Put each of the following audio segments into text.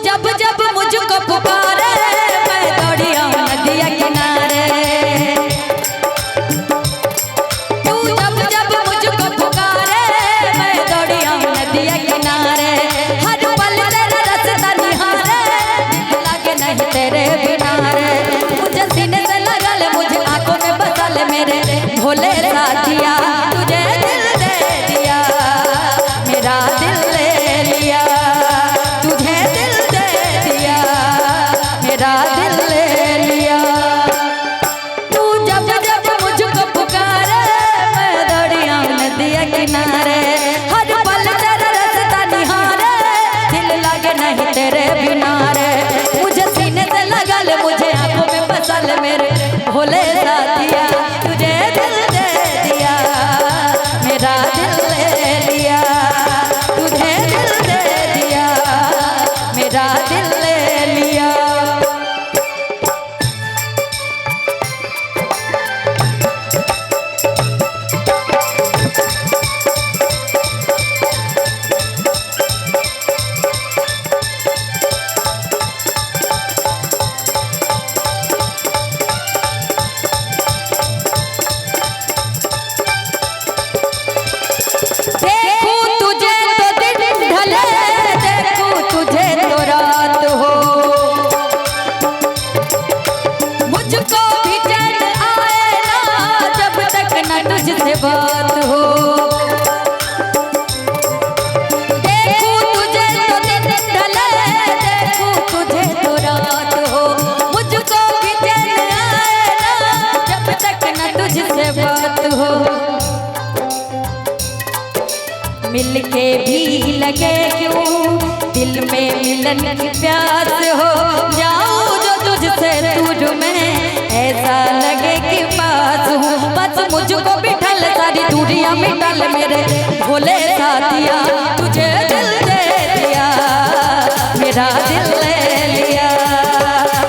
जब जब मुझको पुकारे मैं दौड़ी आऊं नदिया किनारे। तू जब जब मुझको पुकारे मैं दौड़ी आऊं नदिया किनारे। हर पल तेरा रास्ता निहारे लागे नहीं तेरे बिना रे। मुझे सीने से लगा ले मुझे आंखों में बसा ले मेरे भोले साथिया। तुझे दिल दे दिया मेरा दिल ले लिया। तुझे दिल दे दिया मेरा दिल ले लिया। तू जब जब मुझको पुकारे मैं दौड़ी आऊं नदिया किनारे। हर पल तेरा रास्ता निहारे दिल लागे नहीं तेरे बिना रे। मुझे सीने से लगा ले मुझे आंखों में बसा ले मेरे भोले साथिया। तुझे दिल दे दिया मेरा दिल ले लिया। तुझे दिल दे दिया मेरा दिल ले लिया। देखूं तुझे तो दिन ढले देखूं तुझे तो रात हो। मुझको भी चैन आए ना जब तक न तुझसे बात हो। देखूं तुझे तो दिन ढले देखूं तुझे तो रात हो। मुझको भी चैन आए ना जब तक न तुझसे बात हो। मिलके भी लगे क्यों दिल में मिलन की प्यास हो। जाऊं जो तुझसे दूर में ऐसा लगे कि पास हूँ। बस मुझको बिठल सारी दूरियां मिटल मेरे भोले साथिया। तुझे दिल दे दिया मेरा दिल ले लिया।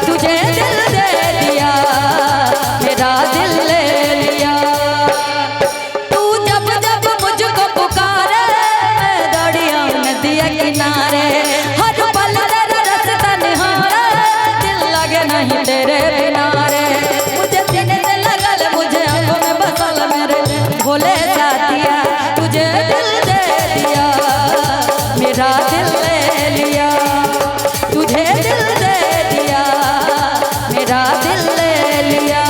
तुझे दिल दे दिया मेरा दिल ले लिया। तू जब जब मुझको पुकारे मैं दौड़ी आऊं नदिया किनारे। हर पल तेरा रास्ता निहारे दिल लगे नहीं तेरे बिना रे। मुझे सीने से लगा ले मुझे आंखों में बसा ले मेरे भोले साथिया। तुझे दिल दे दिया मेरा दिल ले लिया। तुझे दिल दे दिया मेरा दिल ले लिया।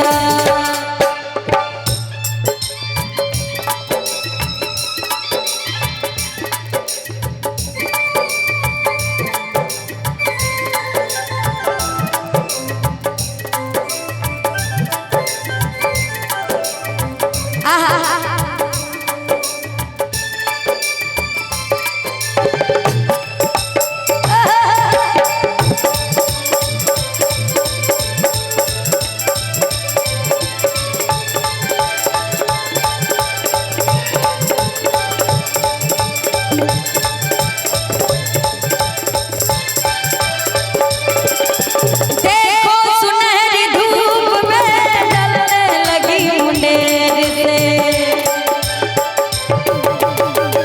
देखो सुनहरी धूप में ढलने लगी मुंडेर से।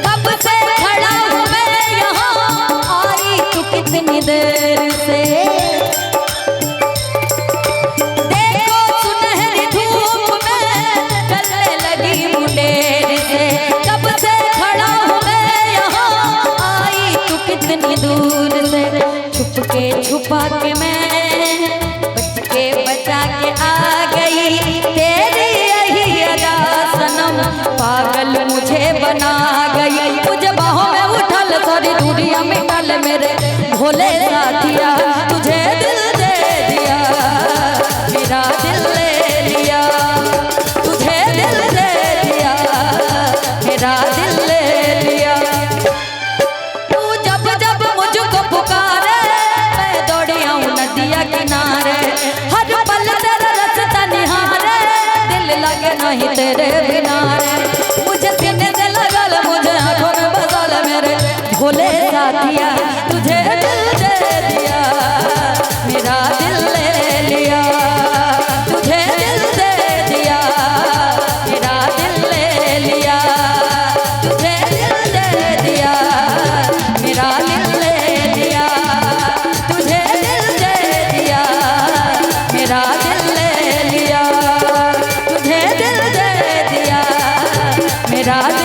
कब से खड़ा हूँ मैं यहाँ आई तू कितनी देर से। देखो सुनहरी धूप में ढलने लगी मुंडेर से। कब से खड़ा हूँ मैं यहाँ आई तू कितनी दूर से। छुप के छुपा के मैं बच के बचा के आ गई। तेरी यही अदा सनम पागल मुझे बना गई। तुझे बाहों में उठल सारी दूरियां मिटल मेरे भोले साथिया। तुझे दिल दे दिया मेरा दिल ले लिया। तुझे दिल दे दिया मेरा दिल ले लिया। तू जब जब मुझको पुकारे मैं दौड़ी आऊं नदिया किनारे। हर पल तेरा रास्ता निहारे दिल लगे नहीं तेरे बिना रे। मुझे सीने से लगा ले मुझे आंखों में बसा ले मेरे भोले साथिया। तुझे दिल दे दिया मेरा दिल ले लिया। तुझे दिल दे दिया मेरा दिल ले लिया। तुझे दिल दे दिया मेरा दिल ले लिया। राज